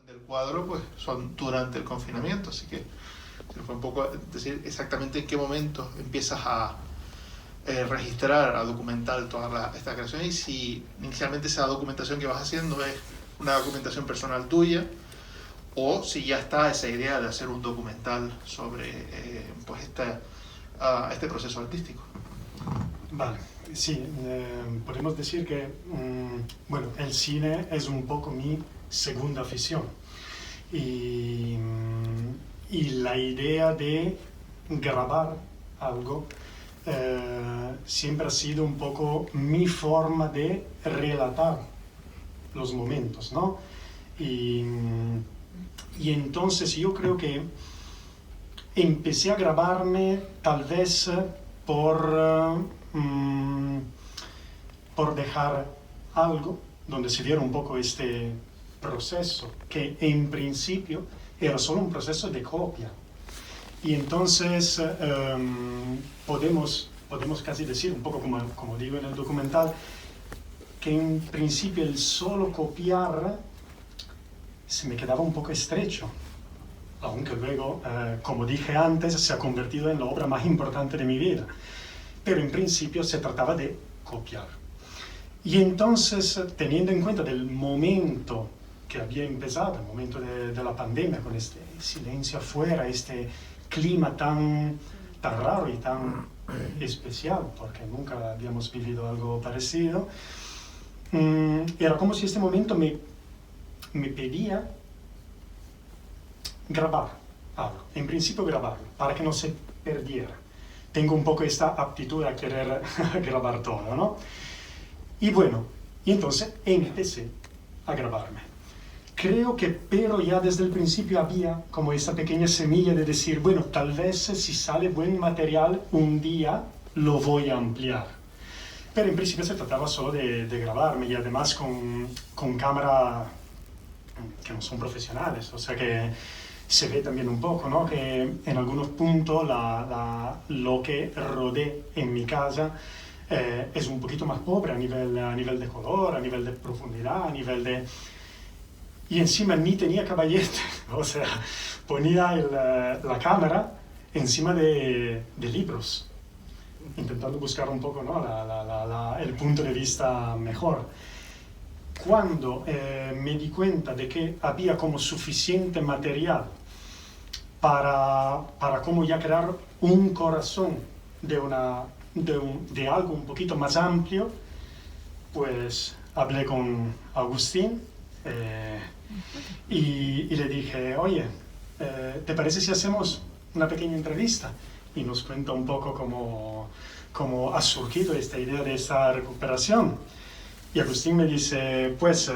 del cuadro pues son durante el confinamiento, así que fue un poco decir exactamente en qué momento empiezas a registrar, a documentar toda esta creación y si inicialmente esa documentación que vas haciendo es una documentación personal tuya o si ya está esa idea de hacer un documental sobre pues este proceso artístico. Vale, sí, podemos decir que bueno, el cine es un poco mi segunda afición y la idea de grabar algo siempre ha sido un poco mi forma de relatar los momentos, ¿no? Y entonces yo creo que empecé a grabarme tal vez por dejar algo donde se viera un poco este proceso, que en principio era solo un proceso de copia. Y entonces podemos casi decir, un poco como digo en el documental, que en principio el solo copiar se me quedaba un poco estrecho, aunque luego, como dije antes, se ha convertido en la obra más importante de mi vida. Pero en principio se trataba de copiar. Y entonces, teniendo en cuenta del momento que había empezado, el momento de la pandemia, con este silencio afuera, este clima tan raro y tan especial, porque nunca habíamos vivido algo parecido, era como si este momento me pedía grabar algo, en principio grabarlo, para que no se perdiera. Tengo un poco esta aptitud a querer grabar todo, ¿no? Y bueno, y entonces empecé a grabarme. Creo que, pero ya desde el principio había como esta pequeña semilla de decir, bueno, tal vez si sale buen material, un día lo voy a ampliar. Pero en principio se trataba solo de grabarme y además con cámara que no son profesionales, o sea que se ve también un poco, ¿no? Que en algunos puntos lo que rodé en mi casa es un poquito más pobre a nivel de color, a nivel de profundidad, a nivel de... Y encima ni tenía caballete, o sea, ponía la cámara encima de libros, intentando buscar un poco, ¿no? El punto de vista mejor. Cuando me di cuenta de que había como suficiente material para como ya crear un corazón de algo un poquito más amplio, pues hablé con Agustín y le dije, oye, ¿te parece si hacemos una pequeña entrevista? Y nos cuenta un poco cómo ha surgido esta idea de esta recuperación. Y Agustín me dice, pues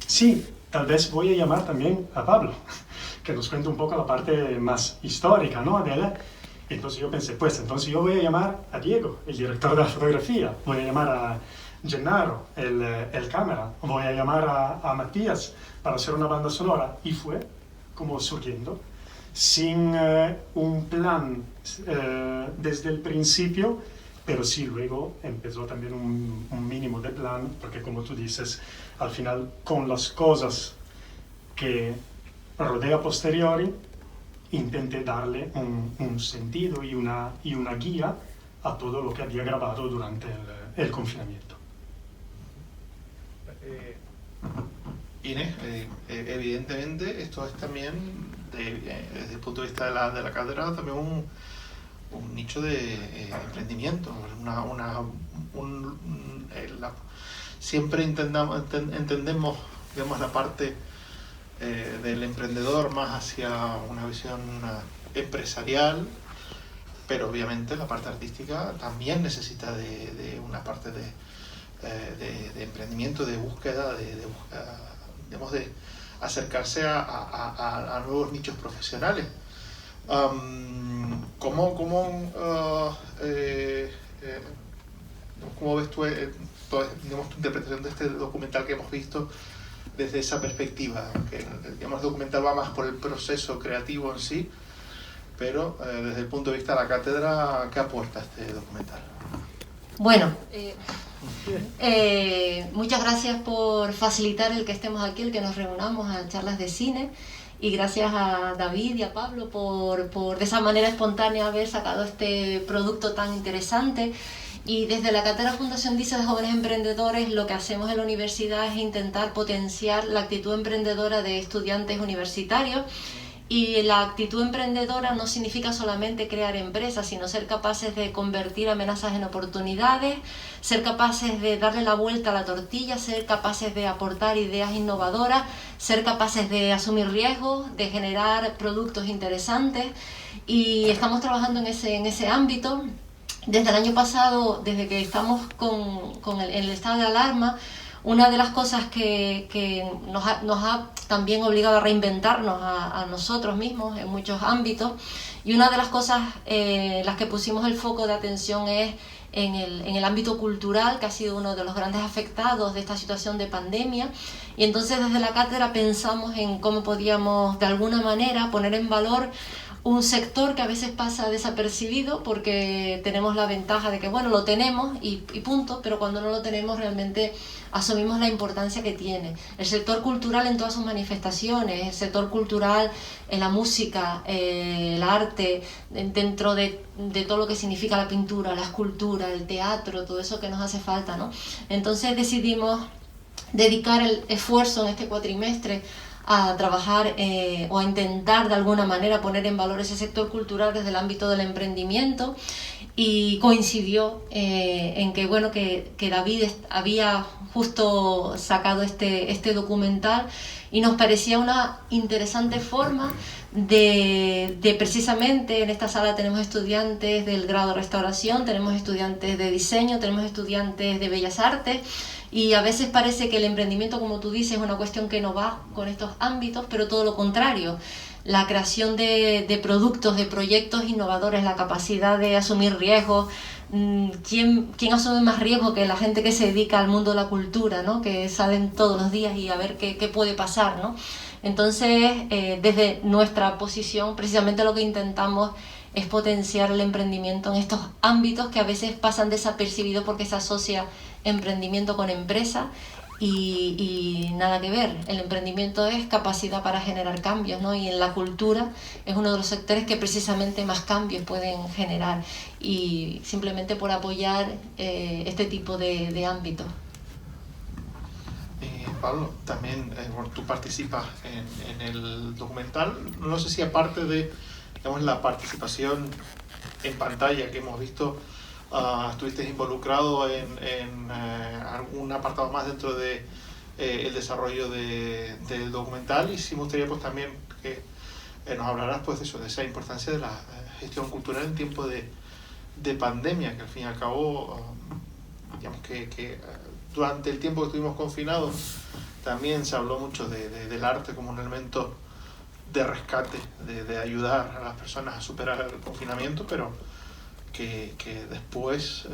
sí, tal vez voy a llamar también a Pablo, que nos cuente un poco la parte más histórica, ¿no? De él. Entonces yo pensé, pues entonces yo voy a llamar a Diego, el director de la fotografía, voy a llamar a Gennaro, el cámara, voy a llamar a Matías para hacer una banda sonora. Y fue como surgiendo, sin un plan desde el principio, pero sí luego empezó también un mínimo de plan, porque como tú dices, al final con las cosas que rodea a posteriori, intenté darle un sentido y una guía a todo lo que había grabado durante el confinamiento. Inés, evidentemente esto es también, desde el punto de vista de la cátedra, también un nicho de emprendimiento. Siempre entendemos digamos, la parte del emprendedor más hacia una visión empresarial, pero obviamente la parte artística también necesita de una parte de emprendimiento, de búsqueda, digamos, de acercarse a nuevos nichos profesionales. ¿Cómo ves tú digamos, tu interpretación de este documental que hemos visto desde esa perspectiva? Que digamos, el documental va más por el proceso creativo en sí, pero desde el punto de vista de la cátedra, ¿qué aporta este documental? Bueno, muchas gracias por facilitar el que estemos aquí, el que nos reunamos a charlas de cine, y gracias a David y a Pablo por de esa manera espontánea haber sacado este producto tan interesante. Y desde la Cátedra Fundación DISA de Jóvenes Emprendedores, lo que hacemos en la universidad es intentar potenciar la actitud emprendedora de estudiantes universitarios. Y la actitud emprendedora no significa solamente crear empresas, sino ser capaces de convertir amenazas en oportunidades, ser capaces de darle la vuelta a la tortilla, ser capaces de aportar ideas innovadoras, ser capaces de asumir riesgos, de generar productos interesantes. Y estamos trabajando en ese ámbito. Desde el año pasado, desde que estamos con el estado de alarma, una de las cosas que nos ha también obligado a reinventarnos a nosotros mismos en muchos ámbitos, y una de las cosas las que pusimos el foco de atención es en el ámbito cultural, que ha sido uno de los grandes afectados de esta situación de pandemia. Y entonces desde la cátedra pensamos en cómo podíamos de alguna manera poner en valor un sector que a veces pasa desapercibido porque tenemos la ventaja de que, bueno, lo tenemos y punto, pero cuando no lo tenemos realmente asumimos la importancia que tiene. El sector cultural en todas sus manifestaciones, el sector cultural en la música, el arte, dentro de todo lo que significa la pintura, la escultura, el teatro, todo eso que nos hace falta, ¿no? Entonces decidimos dedicar el esfuerzo en este cuatrimestre a trabajar o a intentar de alguna manera poner en valor ese sector cultural desde el ámbito del emprendimiento, y coincidió en que, bueno, que David había justo sacado este documental, y nos parecía una interesante forma de precisamente, en esta sala tenemos estudiantes del grado de restauración, tenemos estudiantes de diseño, tenemos estudiantes de bellas artes, y a veces parece que el emprendimiento, como tú dices, es una cuestión que no va con estos ámbitos, pero todo lo contrario. La creación de productos, de proyectos innovadores, la capacidad de asumir riesgos. ¿Quién asume más riesgo que la gente que se dedica al mundo de la cultura, ¿no? Que salen todos los días y a ver qué puede pasar, ¿no? Entonces, desde nuestra posición, precisamente lo que intentamos es potenciar el emprendimiento en estos ámbitos que a veces pasan desapercibidos porque se asocia emprendimiento con empresa, y nada que ver. El emprendimiento es capacidad para generar cambios, ¿no? Y en la cultura es uno de los sectores que precisamente más cambios pueden generar, y simplemente por apoyar este tipo de ámbitos. Pablo, también tú participas en el documental. No sé si aparte de, digamos, la participación en pantalla que hemos visto, estuviste involucrado en algún apartado más dentro de el desarrollo del documental, y sí me gustaría pues también que nos hablaras pues de eso, de esa importancia de la gestión cultural en tiempo de pandemia, que al fin y al cabo digamos que durante el tiempo que estuvimos confinados también se habló mucho del arte como un elemento de rescate, de ayudar a las personas a superar el confinamiento, pero que después,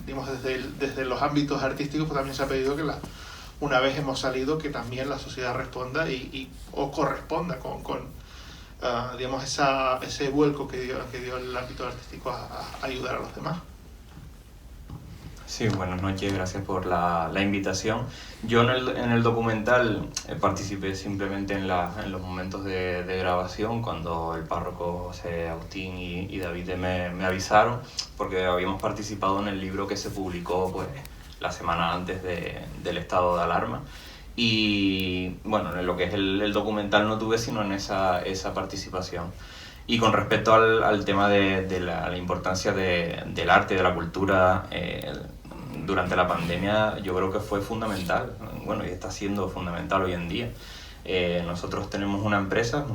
digamos, desde los ámbitos artísticos pues también se ha pedido que una vez hemos salido, que también la sociedad responda o corresponda con digamos, ese vuelco que dio el ámbito artístico a ayudar a los demás. Sí, buenas noches, gracias por la invitación. Yo en el documental participé simplemente en los momentos de grabación, cuando el párroco José Agustín y David me avisaron, porque habíamos participado en el libro que se publicó pues la semana antes del estado de alarma. Y bueno, en lo que es el documental no tuve sino en esa participación. Y con respecto al tema de la importancia del arte y de la cultura durante la pandemia, yo creo que fue fundamental, bueno, y está siendo fundamental hoy en día. Nosotros tenemos una empresa,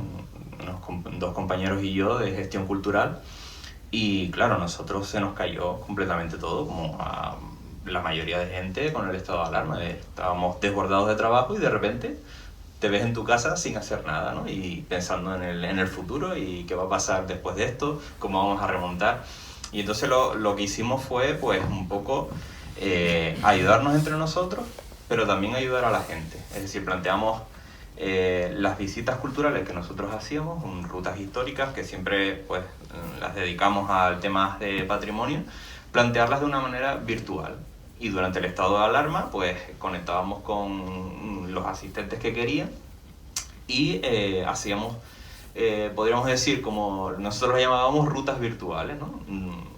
dos compañeros y yo, de gestión cultural, y claro, a nosotros se nos cayó completamente todo, como a la mayoría de gente con el estado de alarma. Estábamos desbordados de trabajo y de repente te ves en tu casa sin hacer nada, ¿no? Y pensando en el futuro y qué va a pasar después de esto, cómo vamos a remontar. Y entonces lo que hicimos fue pues un poco ayudarnos entre nosotros, pero también ayudar a la gente. Es decir, planteamos las visitas culturales que nosotros hacíamos, rutas históricas que siempre pues las dedicamos al tema de patrimonio, plantearlas de una manera virtual. Y durante el estado de alarma, pues conectábamos con los asistentes que querían y hacíamos, podríamos decir, como nosotros lo llamábamos, rutas virtuales, ¿no?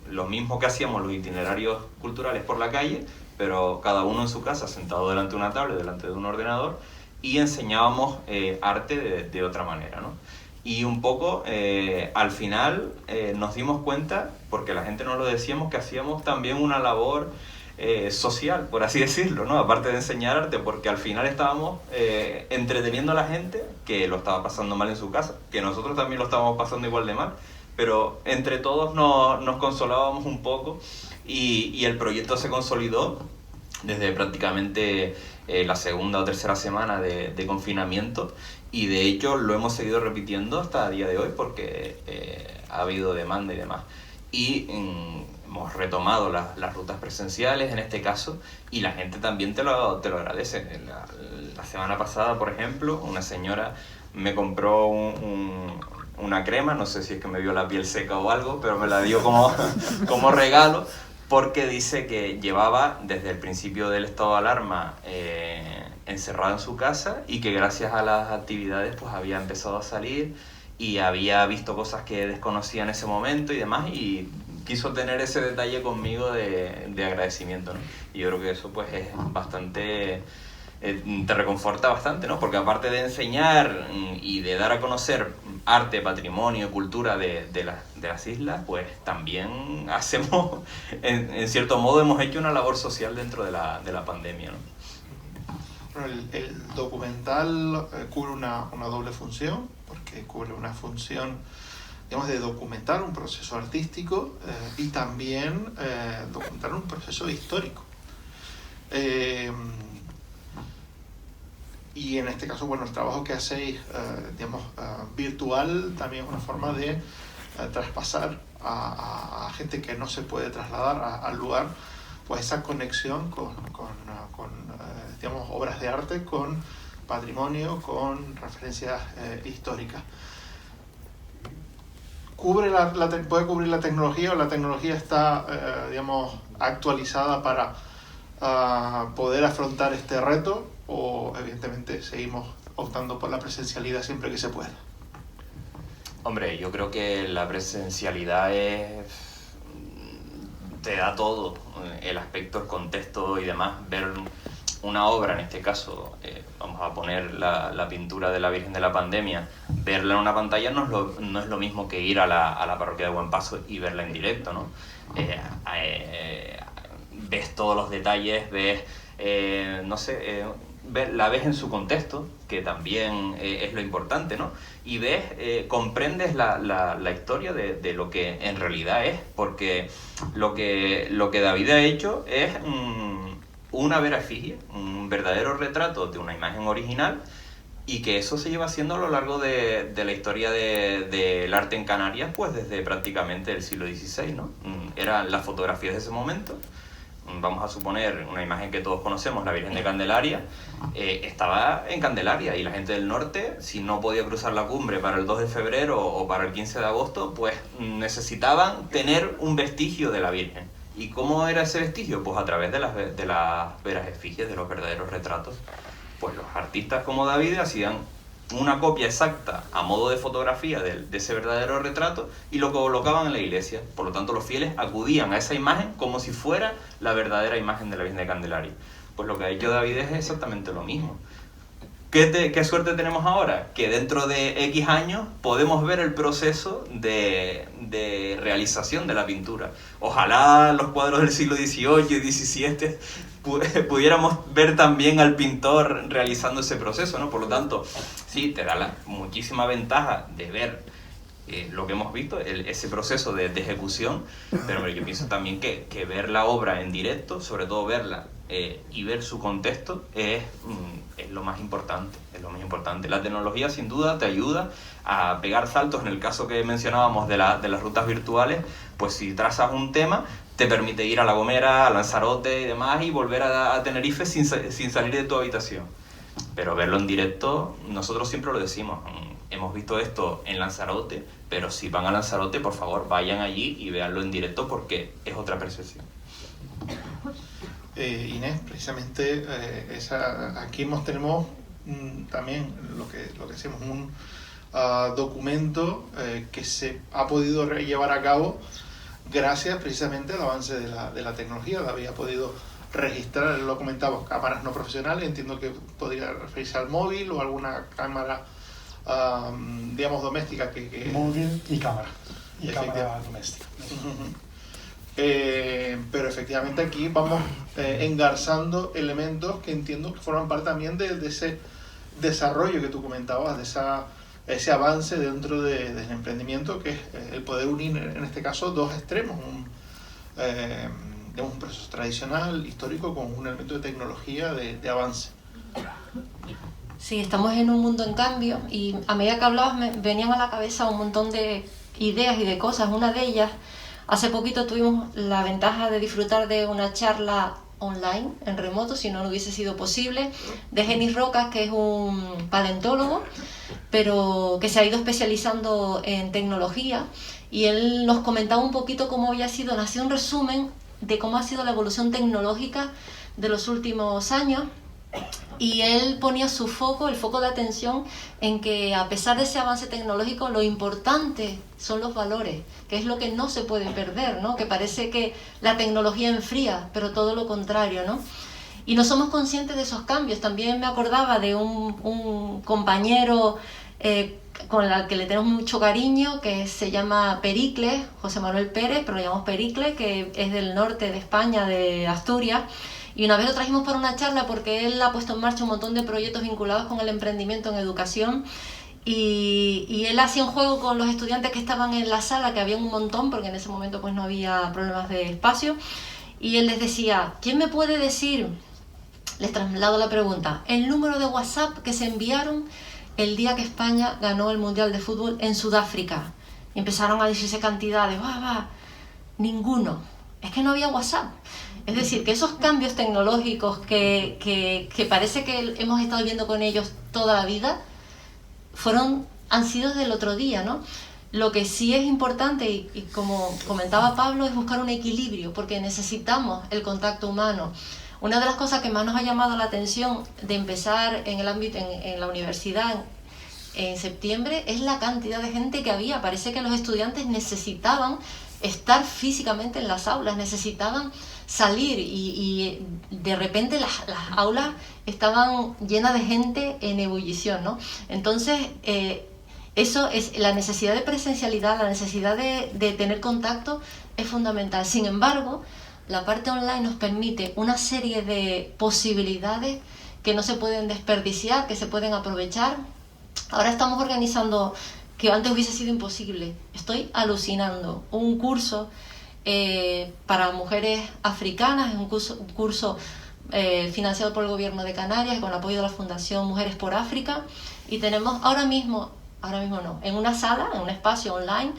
Lo mismo que hacíamos los itinerarios culturales por la calle, pero cada uno en su casa, sentado delante de una tablet, delante de un ordenador, y enseñábamos arte de otra manera, ¿no? Y un poco, al final, nos dimos cuenta, porque la gente nos lo decíamos, que hacíamos también una labor social, por así decirlo, ¿no? Aparte de enseñar arte, porque al final estábamos entreteniendo a la gente que lo estaba pasando mal en su casa, que nosotros también lo estábamos pasando igual de mal, pero entre todos nos consolábamos un poco y el proyecto se consolidó desde prácticamente la segunda o tercera semana de confinamiento, y de hecho lo hemos seguido repitiendo hasta el día de hoy porque ha habido demanda y demás. Y hemos retomado las rutas presenciales en este caso, y la gente también te lo agradece. La semana pasada, por ejemplo, una señora me compró una crema, no sé si es que me vio la piel seca o algo, pero me la dio como regalo, porque dice que llevaba desde el principio del estado de alarma encerrado en su casa, y que gracias a las actividades pues había empezado a salir y había visto cosas que desconocía en ese momento y demás, y quiso tener ese detalle conmigo de agradecimiento, ¿no? Y yo creo que eso pues es bastante... te reconforta bastante, ¿no? Porque aparte de enseñar y de dar a conocer arte, patrimonio, cultura de las islas, pues también hacemos, en cierto modo, hemos hecho una labor social dentro de la pandemia, ¿no? Bueno, el documental cubre una doble función, porque cubre una función, digamos, de documentar un proceso artístico y también documentar un proceso histórico. Y en este caso, bueno, el trabajo que hacéis, digamos, virtual, también es una forma de traspasar a gente que no se puede trasladar al lugar, pues esa conexión con digamos, obras de arte, con patrimonio, con referencias históricas. ¿Puede cubrir la tecnología, o la tecnología está, digamos, actualizada para poder afrontar este reto, o evidentemente seguimos optando por la presencialidad siempre que se pueda? Hombre, yo creo que la presencialidad te da todo, el aspecto, el contexto y demás. Ver una obra, en este caso, vamos a poner la pintura de la Virgen de la Pandemia, verla en una pantalla no es lo mismo que ir a la parroquia de Buen Paso y verla en directo, ¿no? Ves todos los detalles, ves, no sé, la ves en su contexto, que también es lo importante, ¿no? Y ves, comprendes la historia de lo que en realidad es, porque lo que David ha hecho es una vera efigie, un verdadero retrato de una imagen original, y que eso se lleva haciendo a lo largo de la historia del arte en Canarias, pues desde prácticamente el siglo XVI, ¿no? Eran las fotografías de ese momento. Vamos a suponer una imagen que todos conocemos, la Virgen de Candelaria, estaba en Candelaria, y la gente del norte, si no podía cruzar la cumbre para el 2 de febrero o para el 15 de agosto, pues necesitaban tener un vestigio de la Virgen. ¿Y cómo era ese vestigio? Pues a través de las veras efigies, de los verdaderos retratos. Pues los artistas como David hacían una copia exacta a modo de fotografía de ese verdadero retrato y lo colocaban en la iglesia. Por lo tanto, los fieles acudían a esa imagen como si fuera la verdadera imagen de la Virgen de Candelaria. Pues lo que ha hecho David es exactamente lo mismo. ¿Qué suerte tenemos ahora? Que dentro de X años podemos ver el proceso de realización de la pintura. Ojalá los cuadros del siglo XVIII y XVII pudiéramos ver también al pintor realizando ese proceso, ¿no? Por lo tanto, sí, te da muchísima ventaja de ver lo que hemos visto, ese proceso de ejecución, pero yo pienso también que ver la obra en directo, sobre todo verla y ver su contexto, es lo más importante, es lo más importante. La tecnología sin duda te ayuda a pegar saltos. En el caso que mencionábamos de las rutas virtuales, pues si trazas un tema, te permite ir a La Gomera, a Lanzarote y demás, y volver a Tenerife sin salir de tu habitación. Pero verlo en directo, nosotros siempre lo decimos, hemos visto esto en Lanzarote, pero si van a Lanzarote, por favor, vayan allí y véanlo en directo porque es otra percepción. Inés, precisamente aquí tenemos también lo que decimos, un documento que se ha podido llevar a cabo gracias precisamente al avance de la tecnología. David ha podido registrar, lo comentaba, cámaras no profesionales, entiendo que podría referirse al móvil o alguna cámara digamos doméstica que... Móvil y cámara doméstica. Pero efectivamente aquí vamos engarzando elementos que entiendo que forman parte también de ese desarrollo que tú comentabas, de ese avance dentro del emprendimiento, que es el poder unir en este caso dos extremos, un proceso tradicional, histórico, con un elemento de tecnología de avance. Sí, estamos en un mundo en cambio y a medida que hablabas me venían a la cabeza un montón de ideas y de cosas. Una de ellas, hace poquito tuvimos la ventaja de disfrutar de una charla online, en remoto, si no hubiese sido posible, de Genis Rocas, que es un paleontólogo, pero que se ha ido especializando en tecnología, y él nos comentaba un poquito cómo había sido, nos hacía un resumen de cómo ha sido la evolución tecnológica de los últimos años, y él ponía el foco de atención en que a pesar de ese avance tecnológico, lo importante son los valores, que es lo que no se puede perder, ¿no? Que parece que la tecnología enfría, pero todo lo contrario, ¿no? Y no somos conscientes de esos cambios. También me acordaba de un compañero con el que le tenemos mucho cariño, que se llama Pericles, José Manuel Pérez, pero lo llamamos Pericles, que es del norte de España, de Asturias. Y una vez lo trajimos para una charla porque él ha puesto en marcha un montón de proyectos vinculados con el emprendimiento en educación, y él hacía un juego con los estudiantes que estaban en la sala, que había un montón porque en ese momento pues no había problemas de espacio, y él les decía: ¿quién me puede decir, les traslado la pregunta, el número de WhatsApp que se enviaron el día que España ganó el Mundial de Fútbol en Sudáfrica? Y empezaron a decirse cantidades, ninguno, es que no había WhatsApp. Es decir, que esos cambios tecnológicos que parece que hemos estado viviendo con ellos toda la vida, han sido del otro día, ¿no? Lo que sí es importante, y como comentaba Pablo, es buscar un equilibrio, porque necesitamos el contacto humano. Una de las cosas que más nos ha llamado la atención de empezar en el ámbito, en la universidad, en septiembre, es la cantidad de gente que había. Parece que los estudiantes necesitaban estar físicamente en las aulas, necesitaban salir, y de repente las aulas estaban llenas de gente en ebullición, ¿no? Entonces, eso es la necesidad de presencialidad, la necesidad de tener contacto es fundamental. Sin embargo, la parte online nos permite una serie de posibilidades que no se pueden desperdiciar, que se pueden aprovechar. Ahora estamos organizando, que antes hubiese sido imposible, estoy alucinando, un curso para mujeres africanas, un curso financiado por el gobierno de Canarias con el apoyo de la Fundación Mujeres por África, y tenemos ahora mismo no, en una sala, en un espacio online,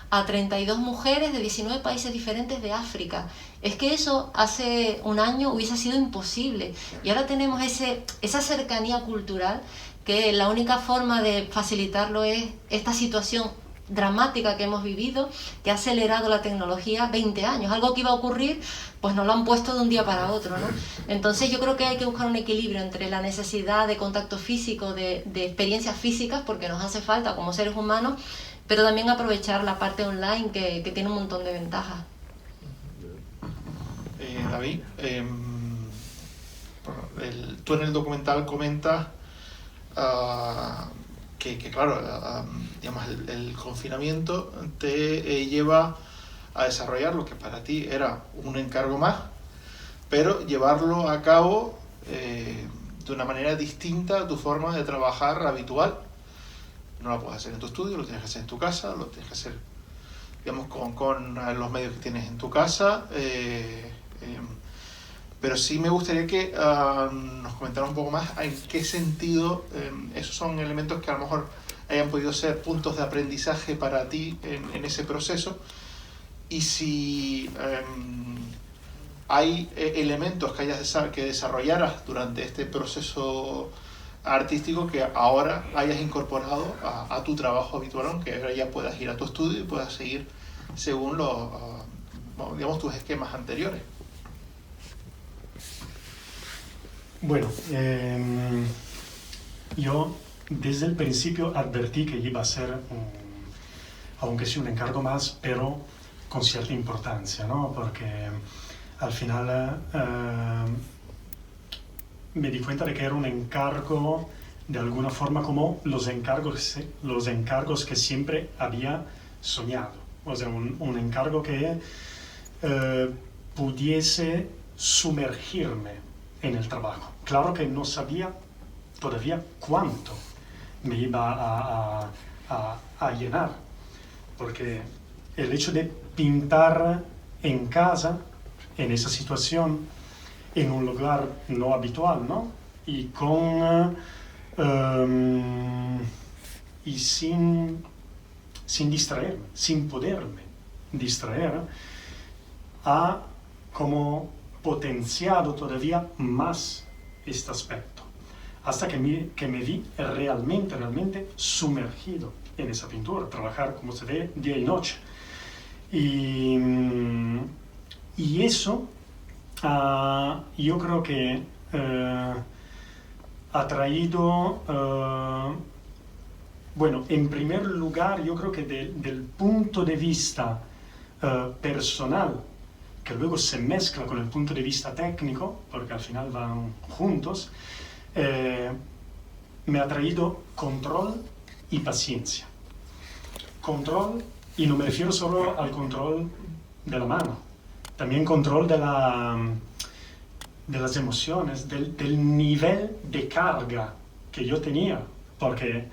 a 32 mujeres de 19 países diferentes de África. Es que eso hace un año hubiese sido imposible, y ahora tenemos esa cercanía cultural, que la única forma de facilitarlo es esta situación dramática que hemos vivido, que ha acelerado la tecnología 20 años. Algo que iba a ocurrir, pues nos lo han puesto de un día para otro, ¿no? Entonces yo creo que hay que buscar un equilibrio entre la necesidad de contacto físico, de experiencias físicas, porque nos hace falta como seres humanos, pero también aprovechar la parte online que tiene un montón de ventajas. David, tú en el documental comentas que claro, digamos, el confinamiento te lleva a desarrollar lo que para ti era un encargo más, pero llevarlo a cabo de una manera distinta a tu forma de trabajar habitual. No lo puedes hacer en tu estudio, lo tienes que hacer en tu casa, lo tienes que hacer, digamos, con los medios que tienes en tu casa. Pero sí me gustaría que nos comentara un poco más en qué sentido esos son elementos que a lo mejor hayan podido ser puntos de aprendizaje para ti en ese proceso, y si hay elementos que hayas que desarrollaras durante este proceso artístico que ahora hayas incorporado a tu trabajo habitual, aunque ahora ya puedas ir a tu estudio y puedas seguir según digamos, tus esquemas anteriores. Bueno, yo desde el principio advertí que iba a ser, aunque sí un encargo más, pero con cierta importancia, ¿no? Porque al final me di cuenta de que era un encargo de alguna forma como los encargos que siempre había soñado. O sea, un encargo que pudiese sumergirme en el trabajo. Claro que no sabía todavía cuánto me iba a llenar, porque el hecho de pintar en casa, en esa situación, en un lugar no habitual, ¿no? Y sin distraerme, sin poderme distraer, ha como potenciado todavía más este aspecto, hasta que me vi realmente sumergido en esa pintura, trabajar como se ve día y noche. Y eso yo creo que ha traído, bueno, en primer lugar, yo creo que del punto de vista personal, que luego se mezcla con el punto de vista técnico, porque al final van juntos, me ha traído control y paciencia. Control, y no me refiero solo al control de la mano, también control de las emociones, del nivel de carga que yo tenía, porque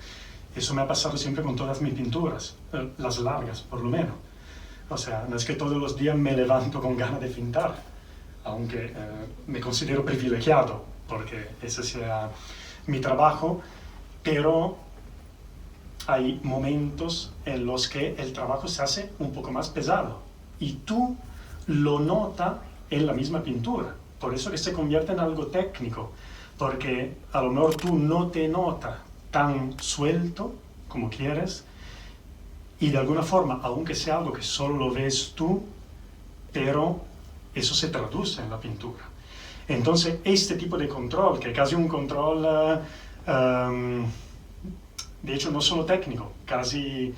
eso me ha pasado siempre con todas mis pinturas, las largas por lo menos. O sea, no es que todos los días me levanto con ganas de pintar, aunque me considero privilegiado, porque ese sea mi trabajo, pero hay momentos en los que el trabajo se hace un poco más pesado, y tú lo notas en la misma pintura. Por eso que se convierte en algo técnico, porque a lo mejor tú no te notas tan suelto como quieres, y de alguna forma, aunque sea algo que solo lo ves tú, pero eso se traduce en la pintura. Entonces, este tipo de control, que es casi un control, de hecho, no solo técnico, casi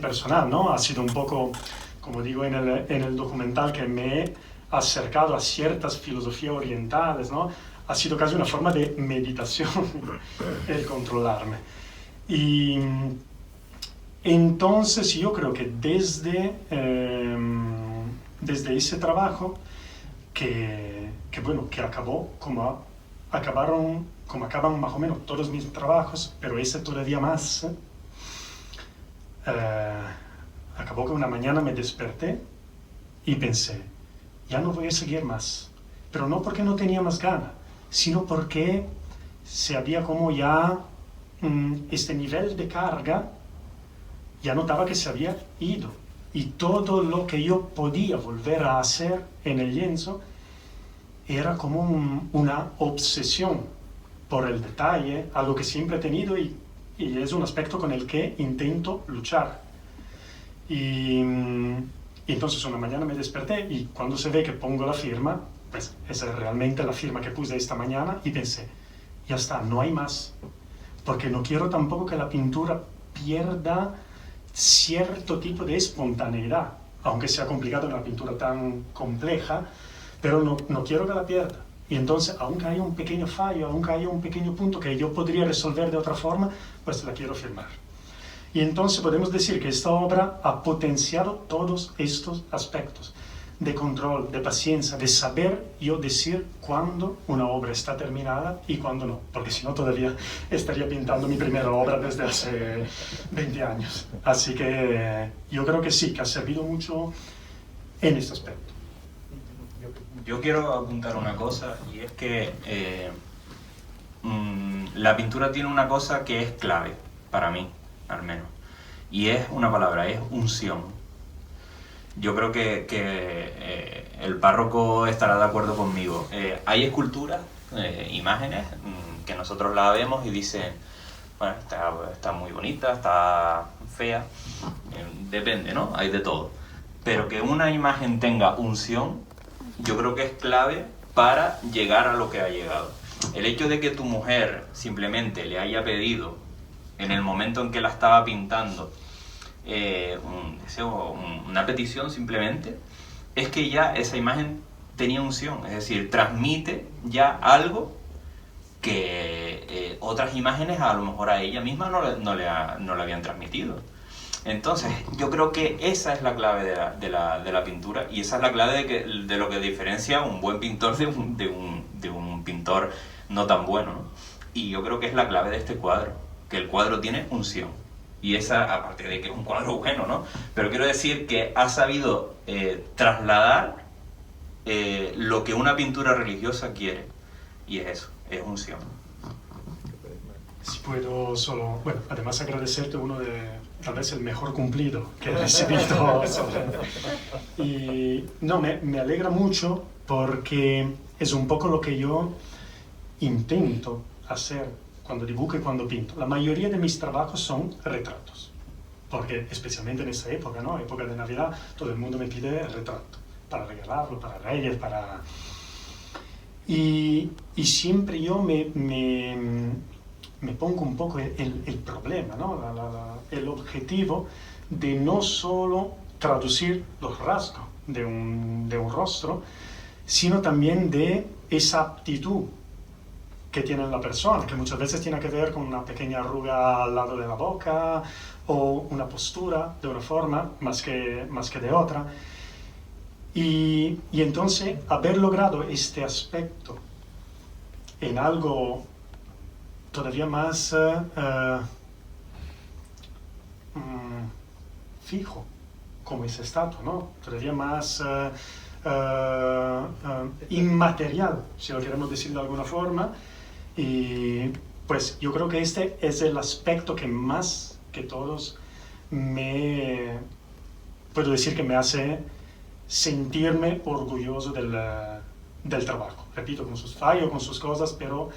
personal, ¿no? Ha sido un poco, como digo en el documental, que me he acercado a ciertas filosofías orientales, ¿no? Ha sido casi una forma de meditación el controlarme. Y entonces yo creo que desde ese trabajo, que acabó como acaban más o menos todos mis trabajos, pero ese todavía más, acabó que una mañana me desperté y pensé, ya no voy a seguir más, pero no porque no tenía más ganas, sino porque se había como ya este nivel de carga, ya notaba que se había ido, y todo lo que yo podía volver a hacer en el lienzo era como una obsesión por el detalle, algo que siempre he tenido, y es un aspecto con el que intento luchar. Y entonces una mañana me desperté, y cuando se ve que pongo la firma, pues esa es realmente la firma que puse esta mañana, y pensé, ya está, no hay más, porque no quiero tampoco que la pintura pierda cierto tipo de espontaneidad, aunque sea complicado en una pintura tan compleja, pero no quiero que la pierda. Y entonces, aunque haya un pequeño fallo, aunque haya un pequeño punto que yo podría resolver de otra forma, pues la quiero firmar. Y entonces podemos decir que esta obra ha potenciado todos estos aspectos de control, de paciencia, de saber yo decir cuándo una obra está terminada y cuándo no, porque si no todavía estaría pintando mi primera obra desde hace 20 años. Así que yo creo que sí, que ha servido mucho en este aspecto. Yo quiero apuntar una cosa, y es que la pintura tiene una cosa que es clave, para mí, al menos, y es una palabra, es unción. Yo creo que el párroco estará de acuerdo conmigo. Hay esculturas, imágenes que nosotros la vemos y dicen, bueno, está muy bonita, está fea, depende, ¿no? Hay de todo. Pero que una imagen tenga unción, yo creo que es clave para llegar a lo que ha llegado. El hecho de que tu mujer simplemente le haya pedido, en el momento en que la estaba pintando, una petición simplemente, es que ya esa imagen tenía unción, es decir, transmite ya algo que otras imágenes a lo mejor a ella misma no le habían transmitido. Entonces, yo creo que esa es la clave de la pintura, y esa es la clave de lo que diferencia un buen pintor de un pintor no tan bueno, ¿no? Y yo creo que es la clave de este cuadro, que el cuadro tiene unción. Y esa, aparte de que es un cuadro bueno, ¿no? Pero quiero decir que ha sabido trasladar lo que una pintura religiosa quiere. Y es eso, es unción. Si puedo solo, bueno, además agradecerte uno de, tal vez el mejor cumplido que he recibido. Y no, me alegra mucho porque es un poco lo que yo intento hacer cuando dibujo y cuando pinto. La mayoría de mis trabajos son retratos, porque especialmente en esta época, ¿no? Época de Navidad, todo el mundo me pide el retrato, para regalarlo, para Reyes, para... Y siempre yo me pongo un poco el problema, ¿no? El objetivo de no solo traducir los rasgos de un rostro, sino también de esa aptitud que tiene la persona, que muchas veces tiene que ver con una pequeña arruga al lado de la boca o una postura de una forma más que de otra. Y entonces haber logrado este aspecto en algo todavía más fijo, como esa estatua, ¿no? Todavía más inmaterial, si lo queremos decir de alguna forma. Y pues yo creo que este es el aspecto que más que todos puedo decir que me hace sentirme orgulloso del trabajo. Repito, con sus fallos, con sus cosas, pero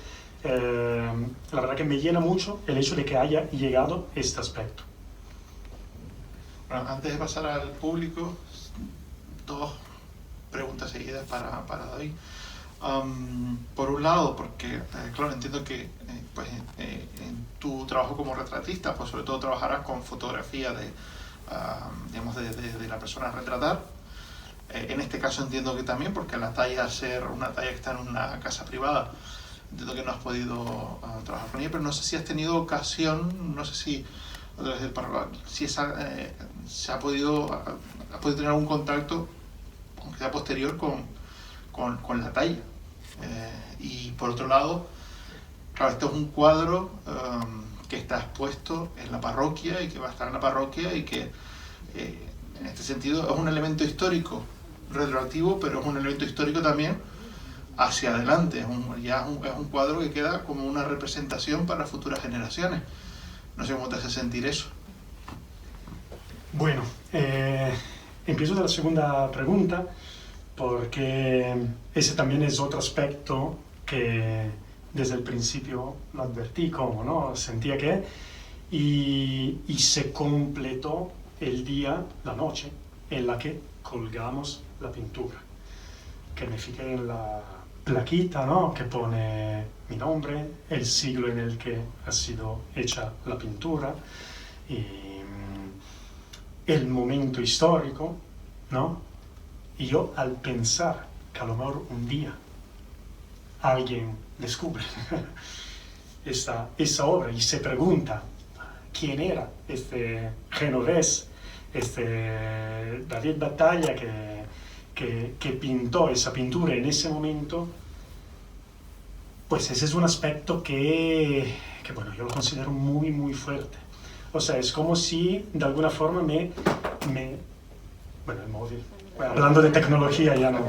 la verdad que me llena mucho el hecho de que haya llegado este aspecto. Bueno, antes de pasar al público, dos preguntas seguidas para David. Por un lado, porque claro, entiendo que en tu trabajo como retratista, pues sobre todo trabajarás con fotografía de la persona a retratar. En este caso entiendo que también, porque la talla, al ser una talla que está en una casa privada, entiendo que no has podido trabajar con ella, pero no sé si has tenido ocasión, no sé si a través del párrafo, si se ha podido tener algún contacto, aunque sea posterior, con la talla. Y por otro lado, claro, este es un cuadro que está expuesto en la parroquia y que va a estar en la parroquia y que en este sentido es un elemento histórico retroactivo, pero es un elemento histórico también hacia adelante. Es un cuadro que queda como una representación para futuras generaciones. No sé cómo te hace sentir eso. Bueno, empiezo de la segunda pregunta, porque ese también es otro aspecto que desde el principio lo advertí, como, ¿no? Sentía que, y se completó el día, la noche, en la que colgamos la pintura, que me fijé en la plaquita, ¿no? Que pone mi nombre, el siglo en el que ha sido hecha la pintura, y el momento histórico, ¿no? Y yo, al pensar que a lo mejor un día alguien descubre esa obra y se pregunta quién era este genovés, este David Battaglia que pintó esa pintura en ese momento, pues ese es un aspecto que bueno, yo lo considero muy, muy fuerte. O sea, es como si de alguna forma bueno, el móvil, bueno, hablando de tecnología ya no.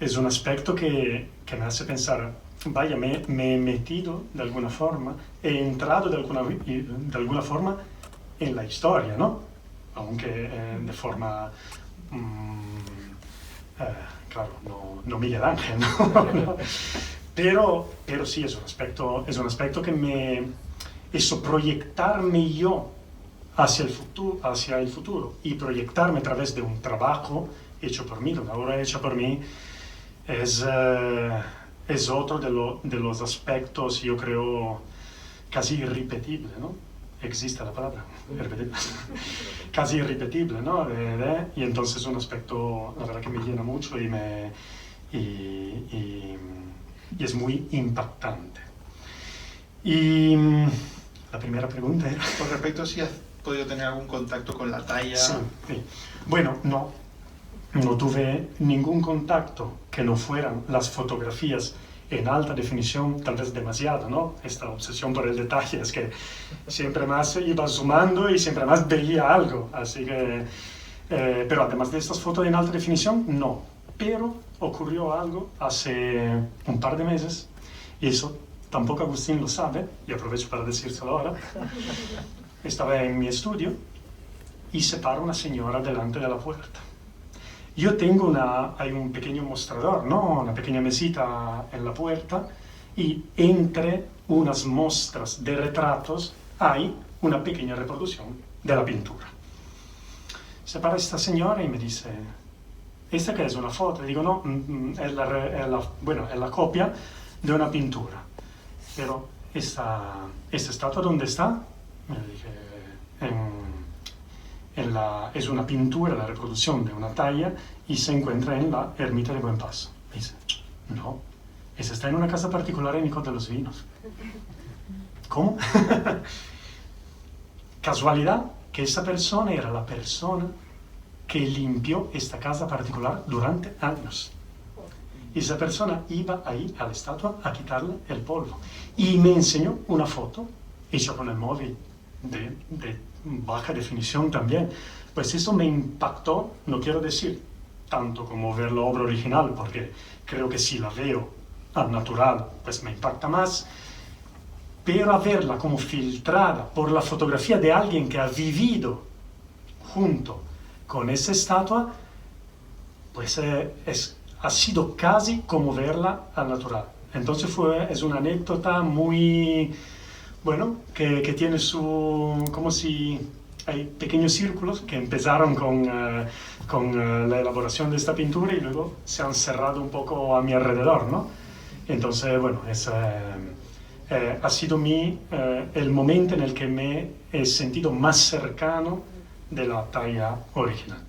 Es un aspecto que me hace pensar, vaya, me he metido de alguna forma, he entrado de alguna forma en la historia, ¿no? Aunque de forma claro, no Miguel Ángel, ¿no? Pero sí, es un aspecto que eso, proyectarme yo hacia el futuro y proyectarme a través de un trabajo hecho por mí, de una obra hecha por mí, es otro de los aspectos, yo creo, casi irrepetible, ¿no? Existe la palabra, irrepetible. Casi irrepetible, ¿no? Y entonces es un aspecto, la verdad, que me llena mucho y es muy impactante. Y la primera pregunta era... Con respecto a si has podido tener algún contacto con la talla... Sí, sí. Bueno, no tuve ningún contacto que no fueran las fotografías en alta definición, tal vez demasiado, ¿no? Esta obsesión por el detalle es que siempre más iba zoomando y siempre más veía algo, así que... pero además de estas fotos en alta definición, no. Pero ocurrió algo hace un par de meses, y eso tampoco Agustín lo sabe, y aprovecho para decírselo ahora. Estaba en mi estudio y se para una señora delante de la puerta. Yo tengo hay un pequeño mostrador, ¿no? Una pequeña mesita en la puerta, y entre unas muestras de retratos hay una pequeña reproducción de la pintura. Se para esta señora y me dice, ¿esta qué es? ¿Una foto? Y digo, no, es la copia de una pintura. Pero, ¿esta estatua dónde está? Me dije, es una pintura, la reproducción de una talla, y se encuentra en la ermita de Buen Paso. Me dice, no, esa está en una casa particular en Icod de los Vinos. ¿Cómo? Casualidad que esa persona era la persona que limpió esta casa particular durante años. Y esa persona iba ahí a la estatua a quitarle el polvo. Y me enseñó una foto hecha con el móvil de baja definición también. Pues eso me impactó, no quiero decir tanto como ver la obra original, porque creo que si la veo al natural, pues me impacta más, pero a verla como filtrada por la fotografía de alguien que ha vivido junto con esa estatua, pues ha sido casi como verla al natural. Entonces es una anécdota muy, bueno, que tiene como si hay pequeños círculos que empezaron con la elaboración de esta pintura y luego se han cerrado un poco a mi alrededor, ¿no? Entonces, bueno, ha sido el momento en el que me he sentido más cercano de la talla original.